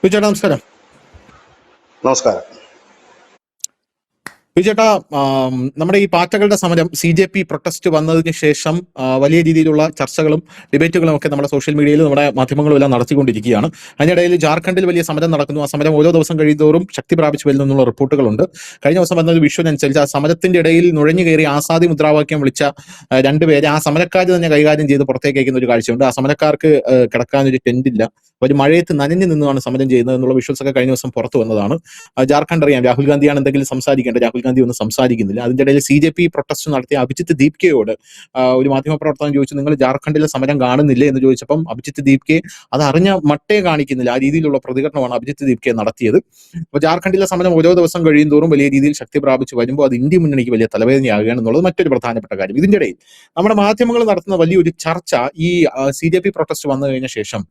വിജയേട്ടാ നമസ്കാരം. നമസ്കാരം. വിജയേട്ടാ, നമ്മുടെ ഈ പാറ്റകളുടെ സമരം CJP പ്രൊട്ടസ്റ്റ് വന്നതിന് ശേഷം വലിയ രീതിയിലുള്ള ചർച്ചകളും ഡിബേറ്റുകളും ഒക്കെ നമ്മുടെ സോഷ്യൽ മീഡിയയിൽ നമ്മുടെ മാധ്യമങ്ങളും എല്ലാം നടത്തിക്കൊണ്ടിരിക്കുകയാണ്. അതിനിടയിൽ ജാർഖണ്ഡിൽ വലിയ സമരം നടക്കുന്നു. ആ സമരം ഓരോ ദിവസം കഴിയുന്തോറും ശക്തി പ്രാപിച്ചു വരുന്നുള്ള റിപ്പോർട്ടുകളുണ്ട്. കഴിഞ്ഞ ദിവസം വന്ന ഒരു വിഷ്വൽ അനുസരിച്ച് ആ സമരത്തിന്റെ ഇടയിൽ നുഴഞ്ഞു കയറി ആസാദി മുദ്രാവാക്യം വിളിച്ച രണ്ടുപേരെ ആ സമരക്കാർ തന്നെ കൈകാര്യം ചെയ്ത് പുറത്തേക്ക് അയക്കുന്ന ഒരു കാഴ്ചയുണ്ട്. ആ സമരക്കാർക്ക് കിടക്കാനൊരു ടെന്റ് ഇല്ല. ഒരു മഴയത്ത് നനഞ്ഞു നിന്നുമാണ് സമരം ചെയ്യുന്നത് എന്നുള്ള വിഷ്വൽസ് ഒക്കെ കഴിഞ്ഞ ദിവസം പുറത്തു വന്നതാണ്. ജാർഖണ്ഡ് അറിയാം, രാഹുൽ ഗാന്ധിയാണ് എന്തെങ്കിലും സംസാരിക്കേണ്ടത്. രാഹുൽ ഗാന്ധി ഒന്നും സംസാരിക്കുന്നില്ല. അതിന്റെ ഇടയിൽ CJP പ്രൊട്ടസ്റ്റ് നടത്തിയ അഭിജിത്ത് ദീപ്കയോട് ഒരു മാധ്യമപ്രവർത്തകൻ ചോദിച്ചു, നിങ്ങൾ ജാർഖണ്ഡിലെ സമരം കാണുന്നില്ലേ എന്ന് ചോദിച്ചപ്പം അഭിജിത്ത് ദീപ്കെ അത് അറിഞ്ഞ മട്ടേ കാണിക്കുന്നില്ല. ആ രീതിയിലുള്ള പ്രതികരണമാണ് അഭിജിത്ത് ദീപ്കെ നടത്തിയത്. അപ്പോൾ ജാർഖണ്ഡിലെ സമരം ഓരോ ദിവസം കഴിയും തോറും വലിയ രീതിയിൽ ശക്തി പ്രാപിച്ചു വരുമ്പോൾ അത് ഇന്ത്യ മുന്നണിക്ക് വലിയ തലവേദനയാകുകയാണ് എന്നുള്ളത് മറ്റൊരു പ്രധാനപ്പെട്ട കാര്യം. ഇതിന്റെ ഇടയിൽ നമ്മുടെ മാധ്യമങ്ങൾ നടത്തുന്ന വലിയൊരു ചർച്ച ഈ CJP പ്രൊട്ടസ്റ്റ് വന്നു കഴിഞ്ഞ ശേഷം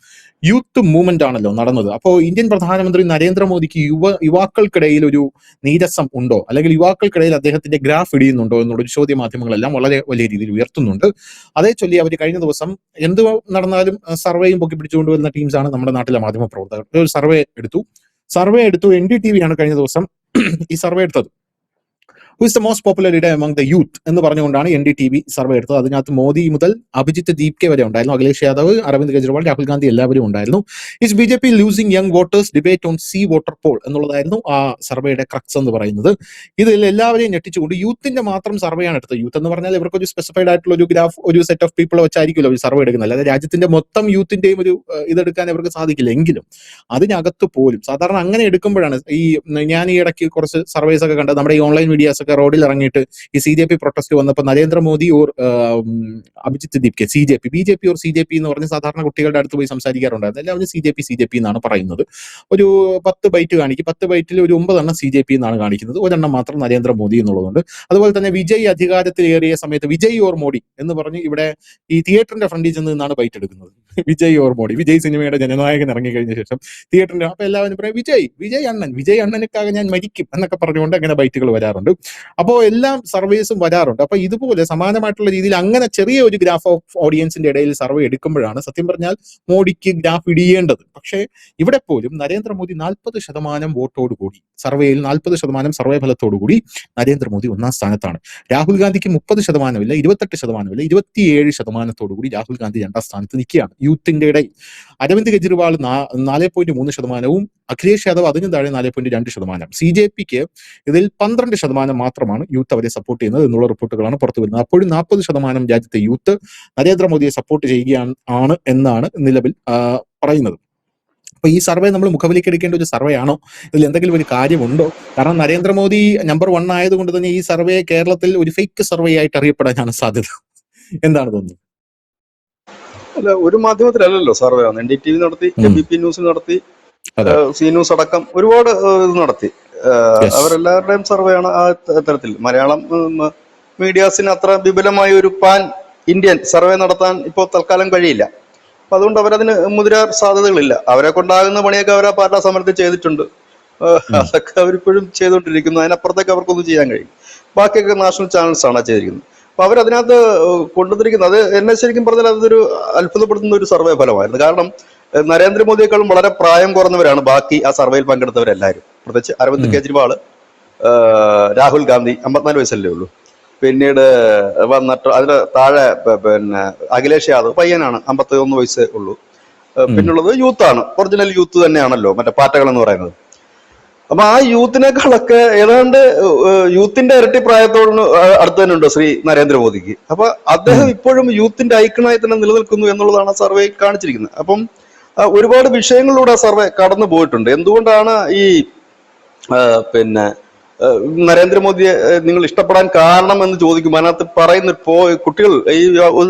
യൂത്ത് മൂവ്മെന്റ് ആണല്ലോ നടന്നത്. അപ്പോൾ ഇന്ത്യൻ പ്രധാനമന്ത്രി നരേന്ദ്രമോദിക്ക് യുവാക്കൾക്കിടയിൽ ഒരു നീരസം ഉണ്ടോ, അല്ലെങ്കിൽ യുവാക്കൾക്കിടയിൽ അദ്ദേഹത്തിന്റെ ഗ്രാഫ് ഇടിയുന്നുണ്ടോ എന്നുള്ളൊരു ചോദ്യ മാധ്യമങ്ങളെല്ലാം വളരെ വലിയ രീതിയിൽ ഉയർത്തുന്നുണ്ട്. അതേ ചൊല്ലി അവർ കഴിഞ്ഞ ദിവസം എന്ത് നടന്നാലും സർവേയും പൊക്കി പിടിച്ചുകൊണ്ടുവരുന്ന ടീംസാണ് നമ്മുടെ നാട്ടിലെ മാധ്യമ പ്രവർത്തകർ. ഒരു സർവേ എടുത്തു NDTV ആണ് കഴിഞ്ഞ ദിവസം ഈ സർവേ എടുത്തത്. Who is the most popular leader among the youth എന്ന് പറഞ്ഞുകൊണ്ടാണ് NDTV സർവേ എടുത്തത്. അതിനകത്ത് മോദി മുതൽ അഭിജിത്ത് ദീപ്കെ വരെ ഉണ്ടായിരുന്നു. അഖിലേഷ് യാദവ്, അരവിന്ദ് കെജ്രിവാൾ, രാഹുൽ ഗാന്ധി എല്ലാവരും ഉണ്ടായിരുന്നു. Is BJP losing young voters debate on C Voter poll എന്നുള്ളതായിരുന്നു ആ സർവേയുടെ ക്രക്സ് എന്ന് പറയുന്നത്. ഇതിൽ എല്ലാവരെയും ഞെട്ടിച്ചുകൊണ്ട് യൂത്തിന്റെ മാത്രം സർവേയാണ് എടുത്തത്. യൂത്ത് എന്ന് പറഞ്ഞാൽ ഇവർക്കൊരു സ്പെസിഫൈഡ് ആയിട്ടുള്ള ഒരു ഗ്രാഫ്, ഒരു സെറ്റ് ഓഫ് പീപ്പിൾ വെച്ചായിരിക്കുമല്ലോ ഒരു സർവേ എടുക്കുന്നത്. അല്ലാതെ രാജ്യത്തിന്റെ മൊത്തം യൂത്തിന്റെയും ഒരു ഇതെടുക്കാൻ ഇവർക്ക് സാധിക്കില്ല. എങ്കിലും അതിനകത്ത് പോലും സാധാരണ അങ്ങനെ എടുക്കുമ്പോഴാണ് ഞാൻ ഈ ഇടയ്ക്ക് കുറച്ച് സർവേസ് ഒക്കെ കണ്ടത്. നമ്മുടെ ഈ ഓൺലൈൻ മീഡിയാസ് ഒക്കെ റോഡിൽ ഇറങ്ങിയിട്ട് ഈ CJP പ്രൊട്ടസ്റ്റ് വന്നപ്പോൾ Narendra Modi or Abhijith ദീപ്കെ BJP or CJP എന്ന് പറഞ്ഞ് സാധാരണ കുട്ടികളുടെ അടുത്ത് പോയി സംസാരിക്കാറുണ്ടായിരുന്നു. എല്ലാവരും CJP എന്നാണ് പറയുന്നത്. ഒരു 10 ബൈറ്റ് കാണിക്കും. 10 ബൈറ്റിൽ ഒരു 9 എണ്ണം CJP എന്നാണ് കാണിക്കുന്നത്, ഒരെണ്ണം മാത്രം നരേന്ദ്രമോദി എന്നുള്ളതുകൊണ്ട്. അതുപോലെ തന്നെ വിജയ് അധികാരത്തിലേറിയ സമയത്ത് വിജയ് ഓർ മോഡി എന്ന് പറഞ്ഞ് ഇവിടെ ഈ തിയേറ്ററിന്റെ ഫ്രണ്ടിൽ ചെന്ന് നിന്നാണ് ബൈറ്റ് എടുക്കുന്നത്. വിജയ് ഓർ മോഡി, വിജയ് സിനിമയുടെ ജനനായകൻ ഇറങ്ങി കഴിഞ്ഞ ശേഷം തിയേറ്ററിന്റെ അപ്പൊ എല്ലാവരും പറയും വിജയ് അണ്ണനൊക്കെ ഞാൻ മരിക്കും എന്നൊക്കെ പറഞ്ഞുകൊണ്ട് അങ്ങനെ ബൈറ്റുകൾ വരാറുണ്ട്. അപ്പോൾ എല്ലാം സർവേസും വരാറുണ്ട്. അപ്പൊ ഇതുപോലെ സമാനമായിട്ടുള്ള രീതിയിൽ അങ്ങനെ ചെറിയ ഒരു ഗ്രാഫ് ഓഫ് ഓഡിയൻസിന്റെ ഇടയിൽ സർവേ എടുക്കുമ്പോഴാണ് സത്യം പറഞ്ഞാൽ മോഡിക്ക് ഗ്രാഫ് ഇടിയേണ്ടത്. പക്ഷേ ഇവിടെ പോലും നരേന്ദ്രമോദി 40% വോട്ടോടുകൂടി, സർവേയിൽ 40% സർവേ ഫലത്തോടുകൂടി നരേന്ദ്രമോദി ഒന്നാം സ്ഥാനത്താണ്. രാഹുൽ ഗാന്ധിക്ക് 30% ഇല്ല, 28% ഇല്ല, 27% രാഹുൽ ഗാന്ധി രണ്ടാം സ്ഥാനത്ത് നിൽക്കുകയാണ് യൂത്തിന്റെ ഇടയിൽ. അരവിന്ദ് കെജ്രിവാൾ 4.3%, അഖിലേഷ് യാദവ് അതിനും താഴെ 4.2%. CJPക്ക് ഇതിൽ 12% മാത്രമാണ് യൂത്ത് അവരെ സപ്പോർട്ട് ചെയ്യുന്നത് എന്നുള്ള റിപ്പോർട്ടുകളാണ് പുറത്തു വരുന്നത്. അപ്പോഴും 40% രാജ്യത്തെ യൂത്ത് നരേന്ദ്രമോദിയെ സപ്പോർട്ട് ചെയ്യുകയാണ് എന്നാണ് നിലവിൽ പറയുന്നത്. അപ്പൊ ഈ സർവേ നമ്മൾ മുഖവിലേക്ക് എടുക്കേണ്ട ഒരു സർവേ ആണോ, ഇതിൽ എന്തെങ്കിലും ഒരു കാര്യമുണ്ടോ? കാരണം നരേന്ദ്രമോദി നമ്പർ 1 ആയതുകൊണ്ട് തന്നെ ഈ സർവേ കേരളത്തിൽ ഒരു ഫേക്ക് സർവേ ആയിട്ട് അറിയപ്പെടാനാണ് സാധ്യത. എന്താണ് തോന്നുന്നത്? അല്ല, ഒരു മാധ്യമത്തിലല്ലല്ലോ സർവേ ആണ്. NDTV നടത്തി, ABP ന്യൂസ് നടത്തി, സി ന്യൂസ് അടക്കം ഒരുപാട് ഇത് നടത്തി. അവരെല്ലാവരുടെയും സർവേ ആണ് ആ തരത്തിൽ. മലയാളം മീഡിയാസിന് അത്ര വിപുലമായ ഒരു പാൻ ഇന്ത്യൻ സർവേ നടത്താൻ ഇപ്പോൾ തൽക്കാലം കഴിയില്ല. അപ്പൊ അതുകൊണ്ട് അവരതിന് മുതിരാൻ സാധ്യതകളില്ല. അവരെ കൊണ്ടാകുന്ന പണിയൊക്കെ അവർ ആ പാർട്ടി സമരത്തിൽ ചെയ്തിട്ടുണ്ട്. അതൊക്കെ അവരിപ്പോഴും ചെയ്തുകൊണ്ടിരിക്കുന്നു. അതിനപ്പുറത്തേക്ക് അവർക്കൊന്നും ചെയ്യാൻ കഴിയും. ബാക്കിയൊക്കെ നാഷണൽ ചാനൽസ് ആണ് ചെയ്തിരിക്കുന്നത്. അപ്പൊ അവരതിനകത്ത് കൊണ്ടുവന്നിരിക്കുന്നത്, അത് എന്നെ ശരിക്കും പറഞ്ഞാൽ അതൊരു അത്ഭുതപ്പെടുത്തുന്ന ഒരു സർവേ ഫലമായിരുന്നു. കാരണം നരേന്ദ്രമോദിയെക്കാളും വളരെ പ്രായം കുറഞ്ഞവരാണ് ബാക്കി ആ സർവേയിൽ പങ്കെടുത്തവരെല്ലാവരും. പ്രത്യേകിച്ച് അരവിന്ദ് കെജ്രിവാൾ, രാഹുൽ ഗാന്ധി 54 വയസ്സല്ലേ ഉള്ളൂ. പിന്നീട് വന്നിട്ട് അതിന് താഴെ പിന്നെ അഖിലേഷ് യാദവ് പയ്യനാണ്, 51 വയസ്സേ ഉള്ളൂ. പിന്നുള്ളത് യൂത്താണ്, ഒറിജിനൽ യൂത്ത് തന്നെയാണല്ലോ മറ്റേ പാറ്റകൾ എന്ന് പറയുന്നത്. അപ്പൊ ആ യൂത്തിനേക്കാളൊക്കെ ഏതാണ്ട് യൂത്തിന്റെ ഇരട്ടി പ്രായത്തോട് അടുത്ത് തന്നെ ഉണ്ട് ശ്രീ നരേന്ദ്രമോദിക്ക്. അപ്പൊ അദ്ദേഹം ഇപ്പോഴും യൂത്തിന്റെ ഐക്കണായി തന്നെ നിലനിൽക്കുന്നു എന്നുള്ളതാണ് ആ സർവേ കാണിച്ചിരിക്കുന്നത്. അപ്പം ഒരുപാട് വിഷയങ്ങളിലൂടെ ആ സർവേ കടന്നു പോയിട്ടുണ്ട്. എന്തുകൊണ്ടാണ് ഈ പിന്നെ നരേന്ദ്രമോദിയെ നിങ്ങൾ ഇഷ്ടപ്പെടാൻ കാരണം എന്ന് ചോദിക്കുമ്പോൾ അതിനകത്ത് പറയുന്ന കുട്ടികൾ ഈ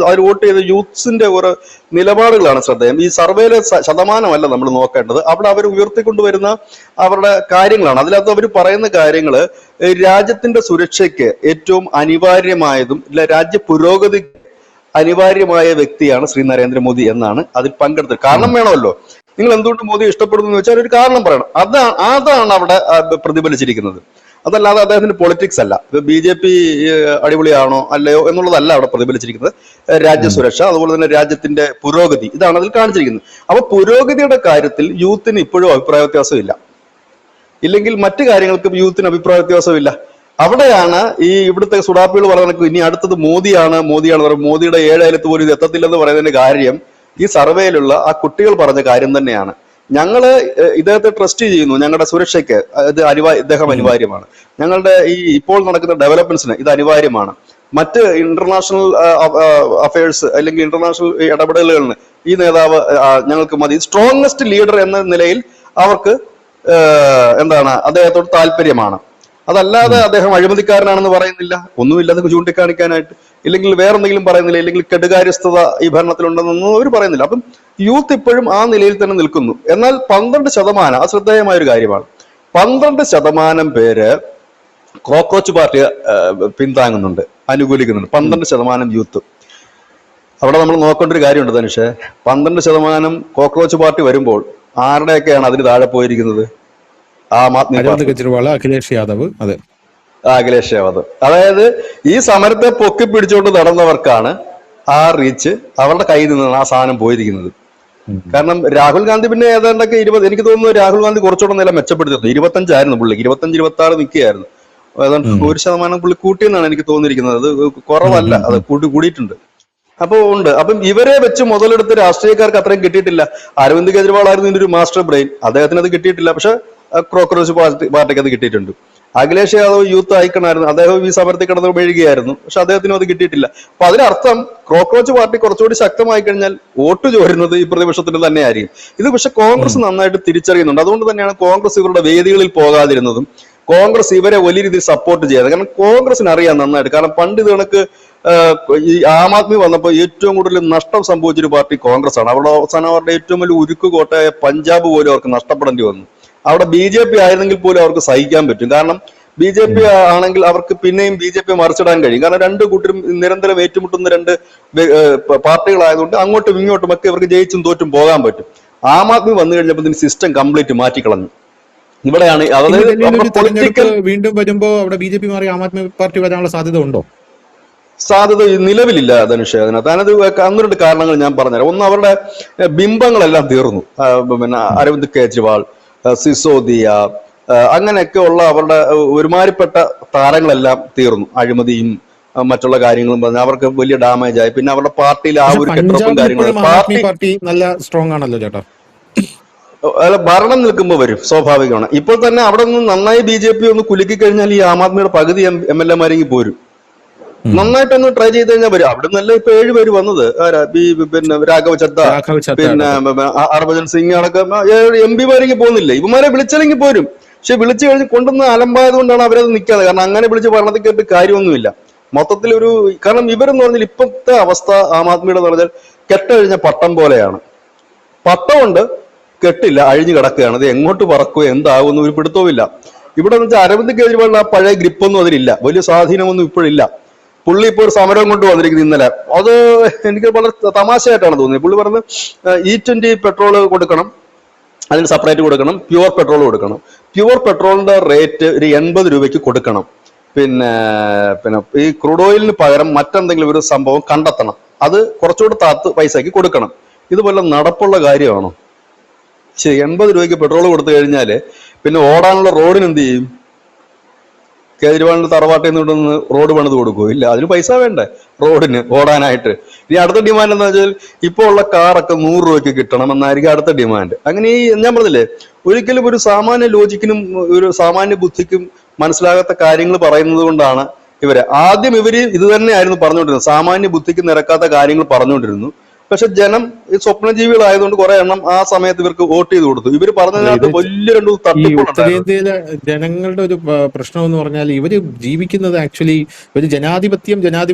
അവർ വോട്ട് ചെയ്ത യൂത്ത്സിന്റെ ഒരു നിലപാടുകളാണ് ശ്രദ്ധേയം. ഈ സർവേയിലെ ശതമാനമല്ല നമ്മൾ നോക്കേണ്ടത്, അവിടെ അവർ ഉയർത്തിക്കൊണ്ടുവരുന്ന അവരുടെ കാര്യങ്ങളാണ്. അതിനകത്ത് അവർ പറയുന്ന കാര്യങ്ങള് രാജ്യത്തിന്റെ സുരക്ഷയ്ക്ക് ഏറ്റവും അനിവാര്യമായതും രാജ്യ പുരോഗതി അനിവാര്യമായ വ്യക്തിയാണ് ശ്രീ നരേന്ദ്രമോദി എന്നാണ് അതിൽ പങ്കെടുത്തത്. കാരണം വേണമല്ലോ, നിങ്ങൾ എന്തുകൊണ്ട് മോദിയെ ഇഷ്ടപ്പെടുന്നു എന്ന് വെച്ചാൽ ഒരു കാരണം പറയണം. അതാണ് അവിടെ പ്രതിഫലിച്ചിരിക്കുന്നത്. അതല്ലാതെ അദ്ദേഹത്തിന്റെ പൊളിറ്റിക്സ് അല്ല. BJP അടിപൊളിയാണോ അല്ലയോ എന്നുള്ളതല്ല അവിടെ പ്രതിഫലിച്ചിരിക്കുന്നത്. രാജ്യസുരക്ഷ, അതുപോലെ തന്നെ രാജ്യത്തിന്റെ പുരോഗതി, ഇതാണ് അതിൽ കാണിച്ചിരിക്കുന്നത്. അപ്പൊ പുരോഗതിയുടെ കാര്യത്തിൽ യൂത്തിന് ഇപ്പോഴും അഭിപ്രായ വ്യത്യാസമില്ല, ഇല്ലെങ്കിൽ മറ്റു കാര്യങ്ങൾക്കും യൂത്തിന് അഭിപ്രായ വ്യത്യാസമില്ല. അവിടെയാണ് ഈ ഇവിടുത്തെ സുഡാപ്പികൾ പറയുന്നത് ഇനി അടുത്തത് മോദിയാണ് പറയുന്നത്. മോദിയുടെ 7 അയലത്ത് പോലും ഇത് എത്തത്തില്ലെന്ന് പറയുന്നതിന്റെ കാര്യം ഈ സർവേയിലുള്ള ആ കുട്ടികൾ പറഞ്ഞ കാര്യം തന്നെയാണ്. ഞങ്ങള് ഇദ്ദേഹത്തെ ട്രസ്റ്റ് ചെയ്യുന്നു, ഞങ്ങളുടെ സുരക്ഷയ്ക്ക് ഇദ്ദേഹം അനിവാര്യമാണ്, ഞങ്ങളുടെ ഈ ഇപ്പോൾ നടക്കുന്ന ഡെവലപ്മെന്റ്സിന് ഇത് അനിവാര്യമാണ്, മറ്റ് ഇന്റർനാഷണൽ അഫയേഴ്സ് അല്ലെങ്കിൽ ഇന്റർനാഷണൽ ഇടപെടലുകളിന് ഈ നേതാവ് ഞങ്ങൾക്ക് മതി. സ്ട്രോങ്സ്റ്റ് ലീഡർ എന്ന നിലയിൽ അവർക്ക് അദ്ദേഹത്തോട് താല്പര്യമാണ്. അതല്ലാതെ അദ്ദേഹം അഴിമതിക്കാരനാണെന്ന് പറയുന്നില്ല, ഒന്നുമില്ലെന്ന് ചൂണ്ടിക്കാണിക്കാനായിട്ട്, ഇല്ലെങ്കിൽ വേറെന്തെങ്കിലും പറയുന്നില്ല, ഇല്ലെങ്കിൽ കെടുകാര്യസ്ഥത ഈ ഭരണത്തിലുണ്ടെന്നൊന്നും അവർ പറയുന്നില്ല. അപ്പം യൂത്ത് ഇപ്പോഴും ആ നിലയിൽ തന്നെ നിൽക്കുന്നു. എന്നാൽ 12%, അശ്രദ്ധേയമായ ഒരു കാര്യമാണ്, 12% പേര് കോക്രോച്ച് പാർട്ടിയെ പിന്താങ്ങുന്നുണ്ട്, അനുകൂലിക്കുന്നുണ്ട്. 12% യൂത്ത്. അവിടെ നമ്മൾ നോക്കേണ്ട ഒരു കാര്യമുണ്ട് ധനുഷേ, 12% കോക്രോച്ച് പാർട്ടി വരുമ്പോൾ ആരുടെയൊക്കെയാണ് അതിന് താഴെ പോയിരിക്കുന്നത്? ആം ആദ്മി പാർട്ടി, കെജ്രിവാൾ, അഖിലേഷ് യാദവ്. അതെ, അഖിലേഷ് യാദവ്. അതായത് ഈ സമരത്തെ പൊക്കി പിടിച്ചുകൊണ്ട് നടന്നവർക്കാണ് ആ റീച്ച്, അവരുടെ കയ്യിൽ നിന്നാണ് ആ സാധനം പോയിരിക്കുന്നത്. കാരണം രാഹുൽ ഗാന്ധി പിന്നെ ഏതാണ്ടൊക്കെ 20, എനിക്ക് തോന്നുന്നു രാഹുൽ ഗാന്ധി കുറച്ചുകൂടെ നില മെച്ചപ്പെടുത്തിയിരുന്നു. 25 പുള്ളിക്ക്, 25-26 നിൽക്കുകയായിരുന്നു. ഏതാണ്ട് 1% പുള്ളി കൂട്ടിയെന്നാണ് എനിക്ക് തോന്നിയിരിക്കുന്നത്. അത് കുറവല്ല, അത് കൂടിയിട്ടുണ്ട്. അപ്പൊ ഉണ്ട്. അപ്പം ഇവരെ വെച്ച് മുതലെടുത്ത് രാഷ്ട്രീയക്കാർക്ക് അത്രയും കിട്ടിയിട്ടില്ല. അരവിന്ദ് കെജ്രിവാൾ ആയിരുന്നു ഇതിന്റെ ഒരു മാസ്റ്റർ ബ്രെയിൻ, അദ്ദേഹത്തിന് അത് കിട്ടിയിട്ടില്ല. പക്ഷെ കോക്രോച്ച് പാർട്ടിക്ക് അത് കിട്ടിയിട്ടുണ്ട്. അഖിലേഷ് യാദവ് യൂത്ത് ഐക്കണായിരുന്നു, അദ്ദേഹം ഈ സമരത്തിൽ കിടന്ന് മെഴുകുകയായിരുന്നു, പക്ഷെ അദ്ദേഹത്തിനും അത് കിട്ടിയിട്ടില്ല. അപ്പൊ അതിനർത്ഥം കോക്രോച്ച് പാർട്ടി കുറച്ചുകൂടി ശക്തമായി കഴിഞ്ഞാൽ വോട്ട് ചോരുന്നത് ഈ പ്രതിപക്ഷത്തിന് തന്നെയായിരിക്കും. ഇത് പക്ഷെ കോൺഗ്രസ് നന്നായിട്ട് തിരിച്ചറിയുന്നുണ്ട്. അതുകൊണ്ട് തന്നെയാണ് കോൺഗ്രസ് ഇവരുടെ വേദികളിൽ പോകാതിരുന്നതും, കോൺഗ്രസ് ഇവരെ വലിയ രീതിയിൽ സപ്പോർട്ട് ചെയ്യാതെ. കാരണം കോൺഗ്രസിന് അറിയാം നന്നായിട്ട്. കാരണം പണ്ട് ഇത് കണക്ക് ഈ ആം ആദ്മി വന്നപ്പോൾ ഏറ്റവും കൂടുതൽ നഷ്ടം സംഭവിച്ചൊരു പാർട്ടി കോൺഗ്രസ് ആണ്. അവിടെ അവസാനം അവരുടെ ഏറ്റവും വലിയ ഉരുക്ക് കോട്ടയായ പഞ്ചാബ് പോലും അവർക്ക് നഷ്ടപ്പെടേണ്ടി വന്നു. അവിടെ BJP ആയിരുന്നെങ്കിൽ പോലും അവർക്ക് സഹിക്കാൻ പറ്റും. കാരണം BJP ആണെങ്കിൽ അവർക്ക് പിന്നെയും BJP മറിച്ചിടാൻ കഴിയും. കാരണം രണ്ടു കൂട്ടരും നിരന്തരം ഏറ്റുമുട്ടുന്ന രണ്ട് പാർട്ടികളായതുകൊണ്ട് അങ്ങോട്ടും ഇങ്ങോട്ടും ഒക്കെ ഇവർക്ക് ജയിച്ചും തോറ്റും പോകാൻ പറ്റും. ആം ആദ്മി വന്നു കഴിഞ്ഞപ്പോൾ ഇതിന് സിസ്റ്റം കംപ്ലീറ്റ് മാറ്റിക്കളഞ്ഞു. ഇവിടെയാണ് പൊളിറ്റിക്കൽ വീണ്ടും വരുമ്പോ അവിടെ BJP മാറി ആം ആദ്മി പാർട്ടി വരാനുള്ള സാധ്യത ഉണ്ടോ? സാധ്യത നിലവിലില്ല ധനുഷ്. അതിനകത്ത് അങ്ങനെ 2 കാരണങ്ങൾ ഞാൻ പറഞ്ഞുതരാം. ഒന്ന്, അവരുടെ ബിംബങ്ങളെല്ലാം തീർന്നു. പിന്നെ അരവിന്ദ് കെജ്രിവാൾ, സിസോദിയ, അങ്ങനെയൊക്കെ ഉള്ള അവരുടെ ഒരുമാതിരിപ്പെട്ട താരങ്ങളെല്ലാം തീർന്നു. അഴിമതിയും മറ്റുള്ള കാര്യങ്ങളും പറഞ്ഞ് അവർക്ക് വലിയ ഡാമേജ് ആയി. പിന്നെ അവരുടെ പാർട്ടിയിൽ ആ ഒരു കെട്ടുറപ്പും കാര്യങ്ങളും, പാർട്ടി നല്ല സ്ട്രോങ് ആണല്ലോ ചേട്ടാ. ഭരണം നിൽക്കുമ്പോൾ വരും, സ്വാഭാവികമാണ്. ഇപ്പോൾ തന്നെ അവിടെ നിന്ന് നന്നായി BJP ഒന്ന് കുലുക്കി കഴിഞ്ഞാൽ ഈ ആം ആദ്മിയുടെ പകുതി MLA പോരും. നന്നായിട്ടൊന്ന് ട്രൈ ചെയ്ത് കഴിഞ്ഞാൽ വരും. അവിടെ നിന്നല്ല ഇപ്പൊ 7 പേര് വന്നത്. പിന്നെ രാഘവ് ചദ്ദ, പിന്നെ ഹർഭജൻ സിംഗ് അടക്കം MP പോകുന്നില്ല. ഇവന്മാരെ വിളിച്ചില്ലെങ്കിൽ പോരും. പക്ഷെ വിളിച്ചു കഴിഞ്ഞ് കൊണ്ടുവന്ന് അലമ്പായത് കൊണ്ടാണ് അവരത് നിൽക്കാതെ. കാരണം അങ്ങനെ വിളിച്ച് ഭരണത്തിൽ കേട്ട് കാര്യമൊന്നുമില്ല. മൊത്തത്തിൽ കാരണം ഇവരെന്ന് പറഞ്ഞാൽ ഇപ്പോഴത്തെ അവസ്ഥ ആം ആദ്മിയുടെ എന്ന് പറഞ്ഞാൽ കെട്ടഴിഞ്ഞ പട്ടം പോലെയാണ്. പട്ടമുണ്ട്, കെട്ടില്ല, അഴിഞ്ഞു കിടക്കുകയാണ്. അത് എങ്ങോട്ട് പറക്കുകയോ എന്താകുമെന്ന് ഒരു പിടുത്തവുമില്ല. ഇവിടെ എന്ന് വെച്ചാൽ അരവിന്ദ് കെജ്രിവാളിന് ആ പഴയ ഗ്രിപ്പൊന്നും അതിലില്ല, വലിയ സ്വാധീനമൊന്നും ഇപ്പോഴില്ല. പുള്ളി ഇപ്പോൾ ഒരു സമരം കൊണ്ട് വന്നിരിക്കുന്നത് ഇന്നലെ. അത് എനിക്ക് വളരെ തമാശയായിട്ടാണ് തോന്നിയത്. പുള്ളി പറഞ്ഞ് E20 പെട്രോൾ കൊടുക്കണം, അതിന് സെപ്പറേറ്റ് കൊടുക്കണം, പ്യുവർ പെട്രോൾ കൊടുക്കണം. പ്യുവർ പെട്രോളിന്റെ റേറ്റ് ഒരു 80 രൂപയ്ക്ക് കൊടുക്കണം. പിന്നെ ഈ ക്രൂഡ് ഓയിലിന് പകരം മറ്റെന്തെങ്കിലും ഒരു സംഭവം കണ്ടെത്തണം, അത് കുറച്ചുകൂടെ താത്ത് പൈസക്ക് കൊടുക്കണം. ഇതുപോലെ നടപ്പുള്ള കാര്യമാണോ? ശരി, 80 രൂപയ്ക്ക് പെട്രോൾ കൊടുത്തു കഴിഞ്ഞാല് പിന്നെ ഓടാനുള്ള റോഡിന് എന്ത് ചെയ്യും? കേജ്രിവാളിന്റെ തറവാട്ടിൽ നിന്ന് റോഡ് പണിത് കൊടുക്കുമോ? ഇല്ല, അതിന് പൈസ വേണ്ടേ റോഡിന് ഓടാനായിട്ട്. ഇനി അടുത്ത ഡിമാൻഡ് എന്താ വെച്ചാൽ ഇപ്പോൾ ഉള്ള കാറൊക്കെ 100 രൂപയ്ക്ക് കിട്ടണം എന്നായിരിക്കും അടുത്ത ഡിമാൻഡ്. അങ്ങനെ ഈ ഞാൻ പറഞ്ഞില്ലേ, ഒരിക്കലും ഒരു സാമാന്യ ലോജിക്കിനും ഒരു സാമാന്യ ബുദ്ധിക്കും മനസ്സിലാകാത്ത കാര്യങ്ങൾ പറയുന്നത് കൊണ്ടാണ് ആദ്യം ഇത് തന്നെയായിരുന്നു പറഞ്ഞുകൊണ്ടിരുന്നത്. സാമാന്യ ബുദ്ധിക്ക് നിരക്കാത്ത കാര്യങ്ങൾ പറഞ്ഞുകൊണ്ടിരുന്നു. പക്ഷെ ജനം ഈ സ്വപ്നജീവികളായതുകൊണ്ട് കുറെ എണ്ണം ആ സമയത്ത് ഇവർക്ക് വോട്ട് ചെയ്ത് കൊടുത്തു. ഇവര് പറഞ്ഞതിനകത്ത് വലിയ 2 തട്ടിപ്പുകളുണ്ടായിരുന്നു. ഉത്തരേന്ത്യയിലെ ജനങ്ങളുടെ ഒരു പ്രശ്നം എന്ന് പറഞ്ഞാൽ ഇവര് ജീവിക്കുന്നത് ആക്ച്വലി ഒരു ജനാധിപത്യം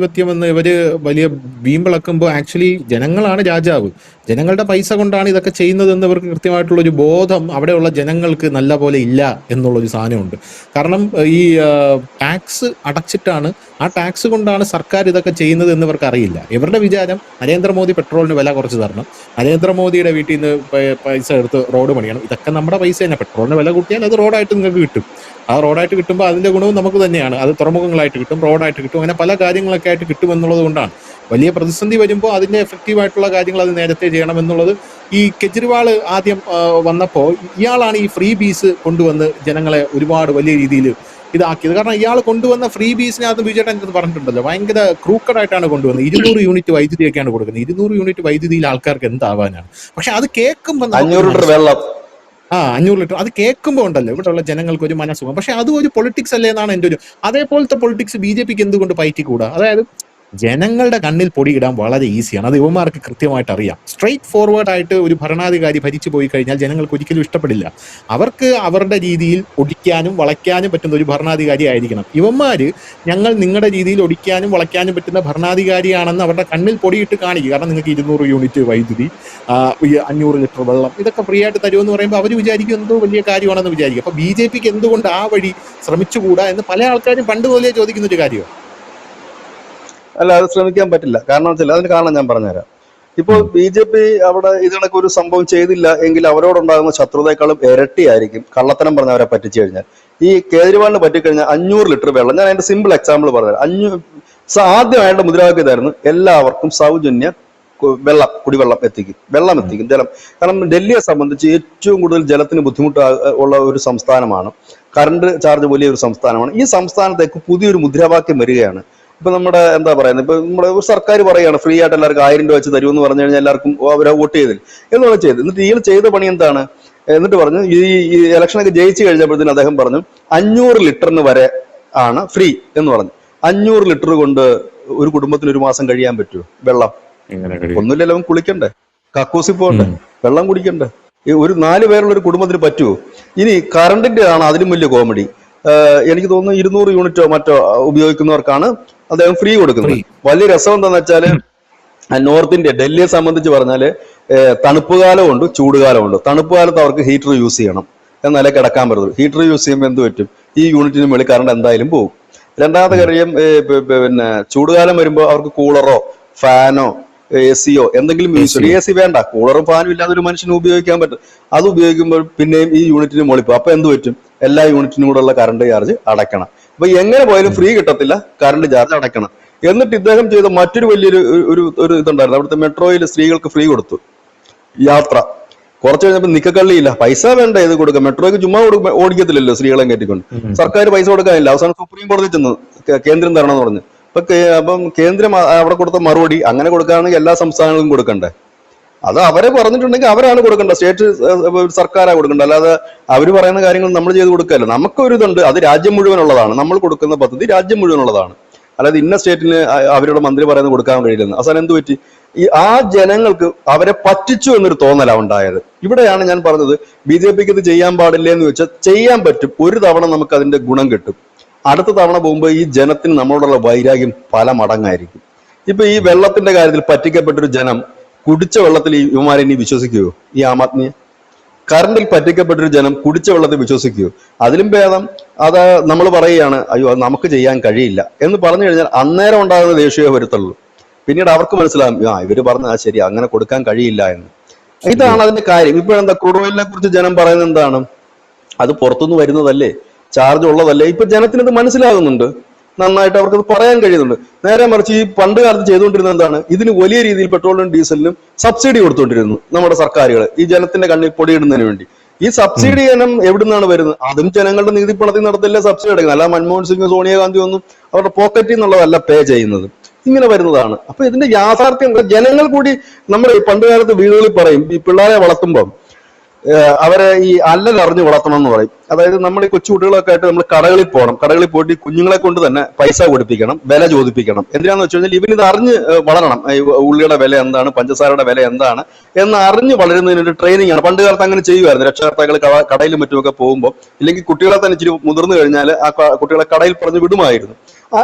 എന്ന് ഇവര് വലിയ വീമ്പിളക്കുമ്പോൾ ആക്ച്വലി ജനങ്ങളാണ് രാജാവ്, ജനങ്ങളുടെ പൈസ കൊണ്ടാണ് ഇതൊക്കെ ചെയ്യുന്നതെന്ന് ഇവർക്ക് കൃത്യമായിട്ടുള്ള ഒരു ബോധം അവിടെയുള്ള ജനങ്ങൾക്ക് നല്ല പോലെ ഇല്ല എന്നുള്ളൊരു സാധനമുണ്ട്. കാരണം ഈ ടാക്സ് അടച്ചിട്ടാണ്, ആ ടാക്സ് കൊണ്ടാണ് സർക്കാർ ഇതൊക്കെ ചെയ്യുന്നത് എന്ന് ഇവർക്ക് അറിയില്ല. ഇവരുടെ വിചാരം നരേന്ദ്രമോദി പെട്രോളിന് വില കുറച്ച് തരണം, നരേന്ദ്രമോദിയുടെ വീട്ടിൽ നിന്ന് പൈസ എടുത്ത് റോഡ് പണിയണം, ഇതൊക്കെ നമ്മുടെ പൈസ തന്നെ. പെട്രോളിന് വില കൂട്ടിയാൽ അത് റോഡായിട്ട് നിങ്ങൾക്ക് കിട്ടും. ആ റോഡായിട്ട് കിട്ടുമ്പോൾ അതിന്റെ ഗുണവും നമുക്ക് തന്നെയാണ്. അത് തുറമുഖങ്ങളായിട്ട് കിട്ടും, റോഡായിട്ട് കിട്ടും, അങ്ങനെ പല കാര്യങ്ങളൊക്കെ ആയിട്ട് കിട്ടുമെന്നുള്ളത് കൊണ്ടാണ് വലിയ പ്രതിസന്ധി വരുമ്പോൾ അതിന്റെ എഫക്റ്റീവായിട്ടുള്ള കാര്യങ്ങൾ അത് നേരത്തെ ചെയ്യണം എന്നുള്ളത്. ഈ കെജ്രിവാൾ ആദ്യം വന്നപ്പോൾ ഇയാളാണ് ഈ ഫ്രീ ബീസ് കൊണ്ടുവന്ന് ജനങ്ങളെ ഒരുപാട് വലിയ രീതിയിൽ ഇതാക്കിയത്. കാരണം ഇയാൾ കൊണ്ടുവന്ന ഫ്രീ ബീസിനകത്ത് ബിജെപി എനിക്ക് പറഞ്ഞിട്ടുണ്ടല്ലോ, ഭയങ്കര ക്രൂക്കഡായിട്ടാണ് കൊണ്ടുവന്നത്. 200 യൂണിറ്റ് വൈദ്യുതിയൊക്കെയാണ് കൊടുക്കുന്നത്. 200 യൂണിറ്റ് വൈദ്യുതിയിൽ ആൾക്കാർക്ക് എന്താവാനാണ്? പക്ഷെ അത് കേൾക്കുമ്പോൾ 500 ലിറ്റർ അത് കേൾക്കുമ്പോൾ ഉണ്ടല്ലോ ഇവിടെയുള്ള ജനങ്ങൾക്ക് ഒരു മനസ്സുഖം. പക്ഷെ അതും ഒരു പൊളിറ്റിക്സ് അല്ലേ എന്നാണ് എൻ്റെ ഒരു. അതേപോലത്തെ പൊളിറ്റിക്സ് ബിജെപിക്ക് എന്തുകൊണ്ട് പയറ്റിക്കൂടാ? അതായത് ജനങ്ങളുടെ കണ്ണിൽ പൊടിയിടാൻ വളരെ ഈസിയാണ്. അത് യുവമാർക്ക് കൃത്യമായിട്ട് അറിയാം. സ്ട്രെയിറ്റ് ഫോർവേഡ് ആയിട്ട് ഒരു ഭരണാധികാരി ഭരിച്ചു പോയി കഴിഞ്ഞാൽ ജനങ്ങൾക്ക് ഒരിക്കലും ഇഷ്ടപ്പെടില്ല. അവർക്ക് അവരുടെ രീതിയിൽ ഒടിക്കാനും വളയ്ക്കാനും പറ്റുന്ന ഒരു ഭരണാധികാരി ആയിരിക്കണം. ഇവന്മാര് ഞങ്ങൾ നിങ്ങളുടെ രീതിയിൽ ഒടിക്കാനും വളയ്ക്കാനും പറ്റുന്ന ഭരണാധികാരിയാണെന്ന് അവരുടെ കണ്ണിൽ പൊടിയിട്ട് കാണിക്കുക. കാരണം നിങ്ങൾക്ക് 200 യൂണിറ്റ് വൈദ്യുതി, 500 ലിറ്റർ വെള്ളം, ഇതൊക്കെ ഫ്രീ ആയിട്ട് തരുമെന്ന് പറയുമ്പോൾ അവർ വിചാരിക്കും എന്തോ വലിയ കാര്യമാണെന്ന് വിചാരിക്കും. അപ്പൊ ബിജെപിക്ക് എന്തുകൊണ്ട് ആ വഴി ശ്രമിച്ചുകൂടാ എന്ന് പല ആൾക്കാരും പണ്ട് പോലെ ചോദിക്കുന്ന ഒരു കാര്യമാണ്. അല്ല, അത് ശ്രമിക്കാൻ പറ്റില്ല. കാരണം വെച്ചാൽ അതിന് കാരണം ഞാൻ പറഞ്ഞുതരാം. ഇപ്പോൾ BJP അവിടെ ഇതിനൊക്കെ ഒരു സംഭവം ചെയ്തില്ല എങ്കിൽ അവരോടുണ്ടാകുന്ന ശത്രുതയെക്കാളും ഇരട്ടിയായിരിക്കും കള്ളത്തരം പറഞ്ഞ അവരെ പറ്റിച്ചു കഴിഞ്ഞാൽ. ഈ കേജ്രിവാളിന് പറ്റിക്കഴിഞ്ഞാൽ 500 ലിറ്റർ വെള്ളം, ഞാൻ അതിന്റെ സിമ്പിൾ എക്സാമ്പിൾ പറഞ്ഞുതരാം. ആദ്യമായിട്ട് മുദ്രാവാക്യം ഇതായിരുന്നു, എല്ലാവർക്കും സൗജന്യ കുടിവെള്ളം എത്തിക്കും, വെള്ളം എത്തിക്കും, ജലം. കാരണം ഡൽഹിയെ സംബന്ധിച്ച് ഏറ്റവും കൂടുതൽ ജലത്തിന് ബുദ്ധിമുട്ട് ഉള്ള ഒരു സംസ്ഥാനമാണ്. കറണ്ട് ചാർജ് വലിയൊരു സംസ്ഥാനമാണ്. ഈ സംസ്ഥാനത്തേക്ക് പുതിയൊരു മുദ്രാവാക്യം വരികയാണ്. ഇപ്പൊ നമ്മുടെ എന്താ പറയുന്നത്, ഇപ്പൊ നമ്മുടെ സർക്കാർ പറയുകയാണ് ഫ്രീ ആയിട്ട് എല്ലാവർക്കും 1000 രൂപ വെച്ച് തരുമെന്ന് പറഞ്ഞു കഴിഞ്ഞാൽ എല്ലാവർക്കും അവരെ വോട്ട് ചെയ്തില്ല എന്നാണ് ചെയ്ത്. എന്നിട്ട് ഇയാൾ ചെയ്ത പണി എന്താണ്? എന്നിട്ട് പറഞ്ഞു ഈ ഇലക്ഷനൊക്കെ ജയിച്ചു കഴിഞ്ഞപ്പോഴത്തേന് അദ്ദേഹം പറഞ്ഞു 500 ലിറ്ററിന് വരെ ആണ് ഫ്രീ എന്ന് പറഞ്ഞു. 500 ലിറ്റർ കൊണ്ട് ഒരു കുടുംബത്തിന് ഒരു മാസം കഴിയാൻ പറ്റുമോ? വെള്ളം ഒന്നുമില്ലല്ലോ, അവൻ കുളിക്കണ്ടേ, കക്കൂസി പോകണ്ടേ, വെള്ളം കുടിക്കണ്ടേ? ഒരു 4 പേരുള്ള ഒരു കുടുംബത്തിന് പറ്റുമോ? ഇനി കറണ്ടിന്റെ ആണ് അതിലും വലിയ കോമഡി. എനിക്ക് തോന്നുന്നു 200 യൂണിറ്റോ മറ്റോ ഉപയോഗിക്കുന്നവർക്കാണ് അദ്ദേഹം ഫ്രീ കൊടുക്കുന്നത്. വലിയ രസം എന്താന്ന് വെച്ചാല് നോർത്ത് ഇന്ത്യ, ഡൽഹിയെ സംബന്ധിച്ച് പറഞ്ഞാല് തണുപ്പ് കാലമുണ്ട്, ചൂടുകാലമുണ്ട്. തണുപ്പ് കാലത്ത് അവർക്ക് ഹീറ്റർ യൂസ് ചെയ്യണം, എന്നാലേ കിടക്കാൻ പറ്റുള്ളൂ. ഹീറ്റർ യൂസ് ചെയ്യുമ്പോൾ എന്ത് പറ്റും? ഈ യൂണിറ്റിന് മുകളിൽ കറണ്ട് എന്തായാലും പോകും. രണ്ടാമത്തെ കാര്യം, പിന്നെ ചൂടുകാലം വരുമ്പോൾ അവർക്ക് കൂളറോ ഫാനോ AC-യോ എന്തെങ്കിലും യൂസ് ചെയ്യും. AC വേണ്ട, കൂളറും ഫാനും ഇല്ലാതെ ഒരു മനുഷ്യന് ഉപയോഗിക്കാൻ പറ്റും. അത് ഉപയോഗിക്കുമ്പോൾ പിന്നെയും ഈ യൂണിറ്റിന് മുകളിൽ പോകും. അപ്പൊ എന്ത് പറ്റും? എല്ലാ യൂണിറ്റിനും കൂടെ ഉള്ള കറണ്ട് ചാർജ് അടയ്ക്കണം. അപ്പൊ എങ്ങനെ പോയാലും ഫ്രീ കിട്ടത്തില്ല, കറണ്ട് ചാർജ് അടയ്ക്കണം. എന്നിട്ട് ഇദ്ദേഹം ചെയ്ത മറ്റൊരു വലിയൊരു ഒരു ഇതുണ്ടായിരുന്നു. അവിടുത്തെ മെട്രോയിൽ സ്ത്രീകൾക്ക് ഫ്രീ കൊടുത്തു യാത്ര. കുറച്ച് കഴിഞ്ഞപ്പോൾ നിക്കക്കള്ളിയില്ല, പൈസ വേണ്ട ഇത് കൊടുക്കാം. മെട്രോയ്ക്ക് ചുമ്മാ ഓടിക്കത്തില്ലല്ലോ സ്ത്രീകളെ കയറ്റിക്കൊണ്ട്. സർക്കാർ പൈസ കൊടുക്കാനില്ല. അവസാനം സുപ്രീം കോടതി ചെന്ന് കേന്ദ്രം തരണം എന്ന് പറഞ്ഞു. അപ്പം കേന്ദ്രം അവിടെ കൊടുത്ത മറുപടി, അങ്ങനെ കൊടുക്കുകയാണെങ്കിൽ എല്ലാ സംസ്ഥാനങ്ങളും കൊടുക്കണ്ടേ? അത് അവരെ പറഞ്ഞിട്ടുണ്ടെങ്കിൽ അവരാണ് കൊടുക്കേണ്ടത്, സ്റ്റേറ്റ് സർക്കാരാണ് കൊടുക്കേണ്ടത്. അല്ലാതെ അവർ പറയുന്ന കാര്യങ്ങൾ നമ്മൾ ചെയ്ത് കൊടുക്കല്ലോ. നമുക്കൊരു ഇതുണ്ട്, അത് രാജ്യം മുഴുവനുള്ളതാണ്. നമ്മൾ കൊടുക്കുന്ന പദ്ധതി രാജ്യം മുഴുവനുള്ളതാണ്. അല്ലാതെ ഇന്ന സ്റ്റേറ്റിന് അവരുടെ മന്ത്രി പറയുന്നത് കൊടുക്കാൻ കഴിയില്ലെന്ന്. അവസാനം എന്ത് പറ്റി? ആ ജനങ്ങൾക്ക് അവരെ പറ്റിച്ചു എന്നൊരു തോന്നലാണ് ഉണ്ടായത്. ഇവിടെയാണ് ഞാൻ പറഞ്ഞത്, BJPക്ക് ഇത് ചെയ്യാൻ പാടില്ല എന്ന് വെച്ചാൽ ചെയ്യാൻ പറ്റും. ഒരു തവണ നമുക്ക് അതിന്റെ ഗുണം കിട്ടും. അടുത്ത തവണ പോകുമ്പോൾ ഈ ജനത്തിന് നമ്മളോടുള്ള വൈരാഗ്യം പല മടങ്ങായിരിക്കും. ഇപ്പൊ ഈ വെള്ളത്തിന്റെ കാര്യത്തിൽ പറ്റിക്കപ്പെട്ടൊരു ജനം കുടിച്ച വെള്ളത്തിൽ ഈ ഇവന്മാരെ ഇനി വിശ്വസിക്കുവോ? ഈ ആം ആദ്മിയെ. കറണ്ടിൽ പറ്റിക്കപ്പെട്ടൊരു ജനം കുടിച്ച വെള്ളത്തിൽ വിശ്വസിക്കുവോ? അതിലും ഭേദം അത് നമ്മൾ പറയുകയാണ്, അയ്യോ അത് നമുക്ക് ചെയ്യാൻ കഴിയില്ല എന്ന് പറഞ്ഞു കഴിഞ്ഞാൽ അന്നേരം ഉണ്ടാകുന്ന ദേഷ്യമേ വരുത്തുള്ളൂ. പിന്നീട് അവർക്ക് മനസ്സിലാകും, ഇവര് പറഞ്ഞാൽ ശരി, അങ്ങനെ കൊടുക്കാൻ കഴിയില്ല എന്ന്. ഇതാണ് അതിന്റെ കാര്യം. ഇപ്പോഴെന്താ ക്രൂഡ് ഓയിലിനെ കുറിച്ച് ജനം പറയുന്നത് എന്താണ്? അത് പുറത്തുനിന്ന് വരുന്നതല്ലേ, ചാർജ് ഉള്ളതല്ലേ. ഇപ്പൊ ജനത്തിനത് മനസ്സിലാകുന്നുണ്ട്, നന്നായിട്ട് അവർക്കത് പറയാൻ കഴിയുന്നുണ്ട്. നേരെ മറിച്ച് ഈ പണ്ട് കാലത്ത് ചെയ്തുകൊണ്ടിരുന്നത് എന്താണ്? ഇതിന് വലിയ രീതിയിൽ പെട്രോളിനും ഡീസലിനും സബ്സിഡി കൊടുത്തുകൊണ്ടിരുന്നു നമ്മുടെ സർക്കാരുകൾ, ഈ ജനത്തിന്റെ കണ്ണിൽ പൊടിയിടുന്നതിന് വേണ്ടി. ഈ സബ്സിഡി ഇനം എവിടുന്നാണ് വരുന്നത്? അതും ജനങ്ങളുടെ നികുതി പണത്തിൽ നടത്തില്ലേ സബ്സിഡി അടയ്ക്കുന്നത്. അല്ല മൻമോഹൻ സിംഗ് സോണിയാഗാന്ധി ഒന്നും അവരുടെ പോക്കറ്റിൽ നിന്നുള്ളതല്ല പേ ചെയ്യുന്നത്, ഇങ്ങനെ വരുന്നതാണ്. അപ്പൊ ഇതിന്റെ യാഥാർത്ഥ്യം ജനങ്ങൾ കൂടി, നമ്മൾ പണ്ട് കാലത്ത് വീടുകളിൽ പറയും, ഈ പിള്ളേരെ വളർത്തുമ്പോൾ അവരെ ഈ അല്ലലറിഞ്ഞ് വളർത്തണം എന്ന് പറയും. അതായത് നമ്മൾ ഈ കൊച്ചുകുട്ടികളൊക്കെ ആയിട്ട് നമ്മൾ കടകളിൽ പോകണം, കടകളിൽ പോയിട്ട് കുഞ്ഞുങ്ങളെ കൊണ്ട് തന്നെ പൈസ കൊടുപ്പിക്കണം, വില ചോദിപ്പിക്കണം. എന്തിനാന്ന് വെച്ച് കഴിഞ്ഞാൽ ഇവനിത് അറിഞ്ഞ് വളരണം. ഉള്ളിയുടെ വില എന്താണ്, പഞ്ചസാരയുടെ വില എന്താണ് എന്ന് അറിഞ്ഞ് വളരുന്നതിനൊരു ട്രെയിനിങ് ആണ്. പണ്ട് കാലത്ത് അങ്ങനെ ചെയ്യുമായിരുന്നു. രക്ഷകർത്താക്കൾ കടയിലും മറ്റുമൊക്കെ പോകുമ്പോൾ, ഇല്ലെങ്കിൽ കുട്ടികളെ തന്നെ ഇച്ചിരി മുതിർന്നു കഴിഞ്ഞാൽ ആ കുട്ടികളെ കടയിൽ പറഞ്ഞു വിടുമായിരുന്നു.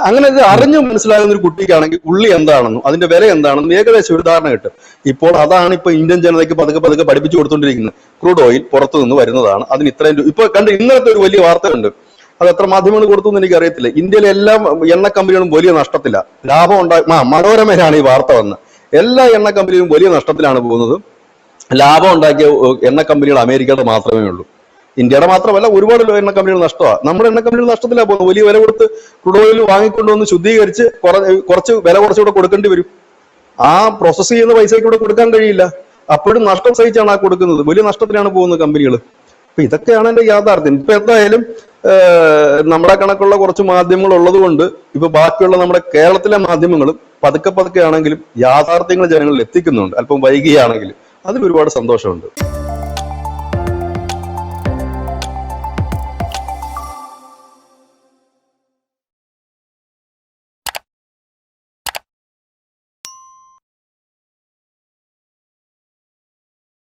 അങ്ങനെ ഇത് അറിഞ്ഞു മനസ്സിലാകുന്ന ഒരു കുട്ടിക്കാണെങ്കിൽ ഉള്ളി എന്താണെന്നും അതിന്റെ വില എന്താണെന്നും ഏകദേശം ഒരു ധാരണ കിട്ടും. ഇപ്പോൾ അതാണ് ഇപ്പൊ ഇന്ത്യൻ ജനതയ്ക്ക് പതുക്കെ പതുക്കെ പഠിപ്പിച്ചു കൊടുത്തോണ്ടിരിക്കുന്നത്. ക്രൂഡ് ഓയിൽ പുറത്തു നിന്ന് വരുന്നതാണ്, അതിന് ഇത്രയും ഇപ്പൊ കണ്ട് ഇന്നലത്തെ ഒരു വലിയ വാർത്തയുണ്ട്. അത് എത്ര മാധ്യമങ്ങൾ കൊടുത്തു എന്ന് എനിക്ക് അറിയത്തില്ല. ഇന്ത്യയിലെ എല്ലാ എണ്ണ കമ്പനികളും വലിയ നഷ്ടത്തില്ല, ലാഭം മനോരമയിലാണ് ഈ വാർത്ത വന്നത്. എല്ലാ എണ്ണ കമ്പനികളും വലിയ നഷ്ടത്തിലാണ് പോകുന്നത്. ലാഭം ഉണ്ടാക്കിയ എണ്ണ കമ്പനികൾ അമേരിക്കയുടെ മാത്രമേ ഉള്ളൂ. ഇന്ത്യയുടെ മാത്രമല്ല ഒരുപാട് എണ്ണ കമ്പനികൾ നഷ്ടമാണ്. നമ്മുടെ എണ്ണ കമ്പനികൾ നഷ്ടത്തിലാണ് പോകുന്നത്. വലിയ വില കൊടുത്ത് ക്രൂഡ് ഓയിൽ വാങ്ങിക്കൊണ്ടുവന്ന് ശുദ്ധീകരിച്ച് കുറച്ച് വില കുറച്ചുകൂടെ കൊടുക്കേണ്ടി വരും. ആ പ്രോസസ് ചെയ്യുന്ന പൈസയ്ക്ക് കൂടെ കൊടുക്കാൻ കഴിയില്ല. അപ്പോഴും നഷ്ടം സഹിച്ചാണ് ആ കൊടുക്കുന്നത്. വലിയ നഷ്ടത്തിലാണ് പോകുന്നത് കമ്പനികൾ. അപ്പൊ ഇതൊക്കെയാണ് എന്റെ യാഥാർത്ഥ്യം. ഇപ്പൊ എന്തായാലും നമ്മുടെ കണക്കുള്ള കുറച്ച് മാധ്യമങ്ങൾ ഉള്ളത് കൊണ്ട് ഇപ്പൊ ബാക്കിയുള്ള നമ്മുടെ കേരളത്തിലെ മാധ്യമങ്ങളും പതുക്കെ ആണെങ്കിലും യാഥാർത്ഥ്യങ്ങൾ ജനങ്ങളിൽ എത്തിക്കുന്നുണ്ട്. അല്പം വൈകിയാണെങ്കിലും അതിൽ ഒരുപാട് സന്തോഷമുണ്ട്.